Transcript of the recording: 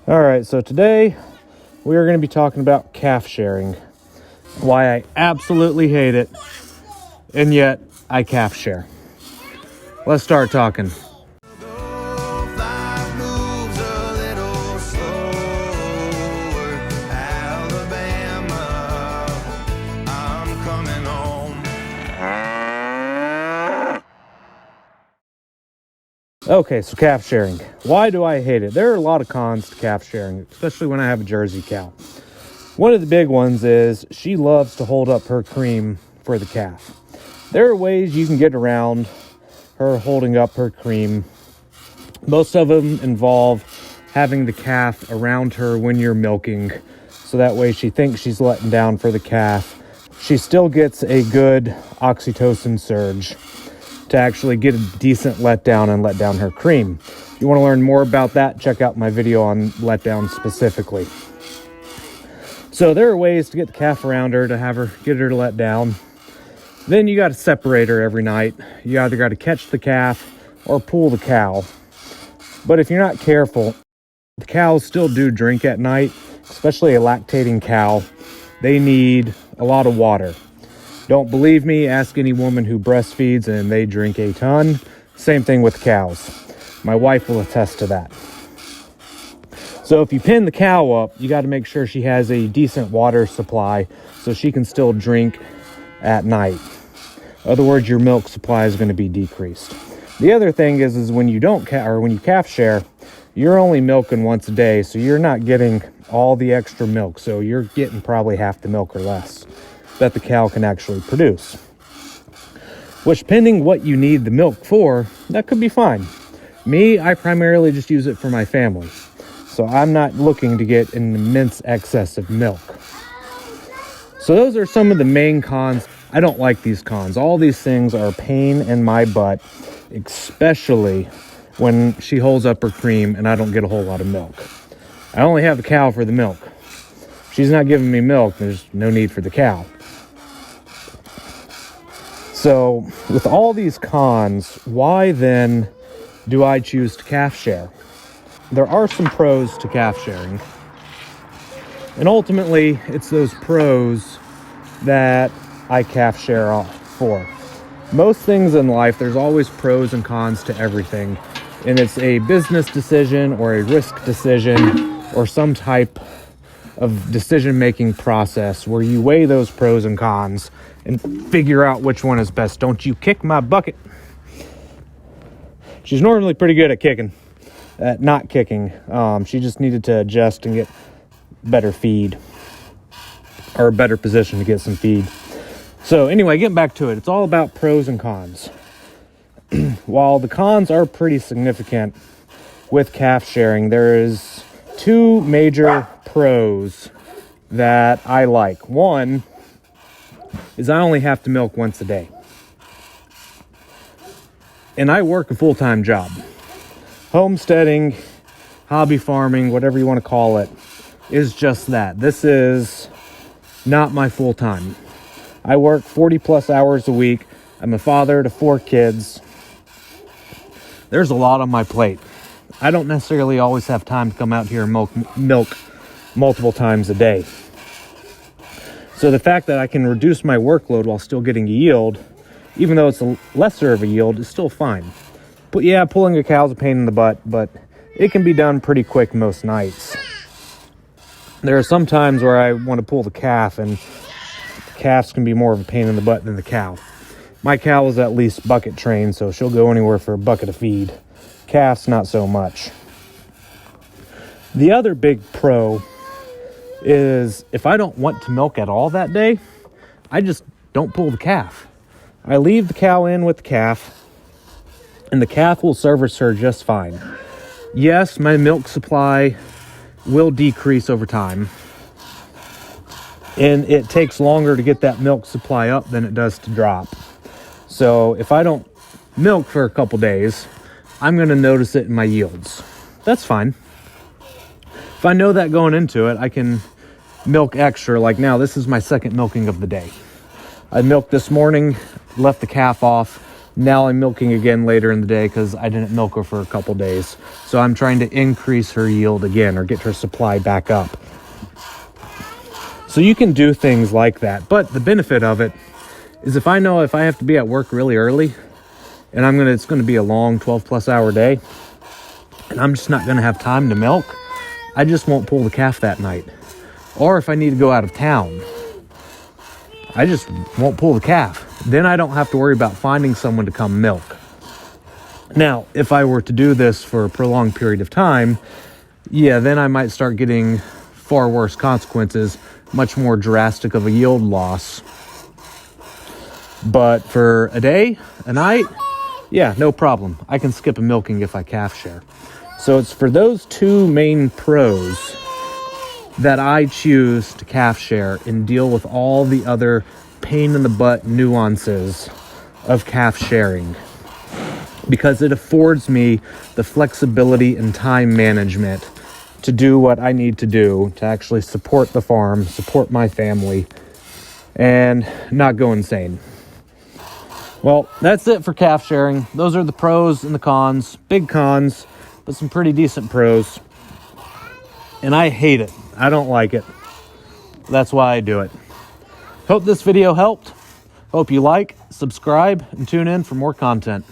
All right, so today we are going to be talking about calf sharing. Why I absolutely hate it, and yet I calf share. Let's start talking. Okay, so calf sharing. Why do I hate it? There are a lot of cons to calf sharing, especially when I have a Jersey cow. One of the big ones is she loves to hold up her cream for the calf. There are ways you can get around her holding up her cream. Most of them involve having the calf around her when you're milking, so that way she thinks she's letting down for the calf. She still gets a good oxytocin surge to actually get a decent letdown and let down her cream. If you want to learn more about that, check out my video on letdown specifically. So there are ways to get the calf around her to have her get her to let down. Then you got to separate her every night. You either got to catch the calf or pull the cow. But if you're not careful, the cows still do drink at night, especially a lactating cow. They need a lot of water. Don't believe me? Ask any woman who breastfeeds and they drink a ton. Same thing with cows. My wife will attest to that. So if you pin the cow up, you got to make sure she has a decent water supply so she can still drink at night. In other words, your milk supply is going to be decreased. The other thing is when you when you calf share, you're only milking once a day, so you're not getting all the extra milk. So you're getting probably half the milk or less that the cow can actually produce. Which, depending what you need the milk for, that could be fine. Me, I primarily just use it for my family. So I'm not looking to get an immense excess of milk. So those are some of the main cons. I don't like these cons. All these things are a pain in my butt, especially when she holds up her cream and I don't get a whole lot of milk. I only have the cow for the milk. If she's not giving me milk, there's no need for the cow. So with all these cons, why then do I choose to calf share? There are some pros to calf sharing. And ultimately, it's those pros that I calf share for. Most things in life, there's always pros and cons to everything. And it's a business decision or a risk decision or some type of decision-making process where you weigh those pros and cons and figure out which one is best. Don't you kick my bucket. She's normally pretty good at kicking, at not kicking. She just needed to adjust and get better feed, or a better position to get some feed. So anyway, getting back to it, it's all about pros and cons. While the cons are pretty significant with calf sharing, there is two major pros that I like. One is I only have to milk once a day. And I work a full-time job. Homesteading, hobby farming, whatever you want to call it, is just that. This is not my full-time. I work 40 plus hours a week. I'm a father to 4 kids. There's a lot on my plate. I don't necessarily always have time to come out here and milk multiple times a day. So the fact that I can reduce my workload while still getting a yield, even though it's a lesser of a yield, is still fine. But yeah, pulling a cow is a pain in the butt, but it can be done pretty quick most nights. There are some times where I want to pull the calf, and the calves can be more of a pain in the butt than the cow. My cow is at least bucket trained, so she'll go anywhere for a bucket of feed. Calves, not so much. The other big pro is if I don't want to milk at all that day, I just don't pull the calf. I leave the cow in with the calf, and the calf will service her just fine. Yes, my milk supply will decrease over time, and it takes longer to get that milk supply up than it does to drop. So if I don't milk for a couple days, I'm going to notice it in my yields. That's fine. If I know that going into it, I can milk extra. Like now, this is my second milking of the day. I milked this morning, left the calf off, Now I'm milking again later in the day because I didn't milk her for a couple days. So I'm trying to increase her yield again or get her supply back up. So you can do things like that. But the benefit of it is if I know if I have to be at work really early and it's going to be a long 12+ hour day and I'm just not going to have time to milk, I just won't pull the calf that night. Or if I need to go out of town, I just won't pull the calf. Then I don't have to worry about finding someone to come milk. Now, if I were to do this for a prolonged period of time, yeah, then I might start getting far worse consequences, much more drastic of a yield loss. But for a day, a night, yeah, no problem. I can skip a milking if I calf share. So it's for those two main pros that I choose to calf share and deal with all the other pain in the butt nuances of calf sharing, because it affords me the flexibility and time management to do what I need to do to actually support the farm, support my family, and not go insane. Well, that's it for calf sharing. Those are the pros and the cons. Big cons, but some pretty decent pros. And I hate it. I don't like it. That's why I do it. Hope this video helped. Hope you like, subscribe, and tune in for more content.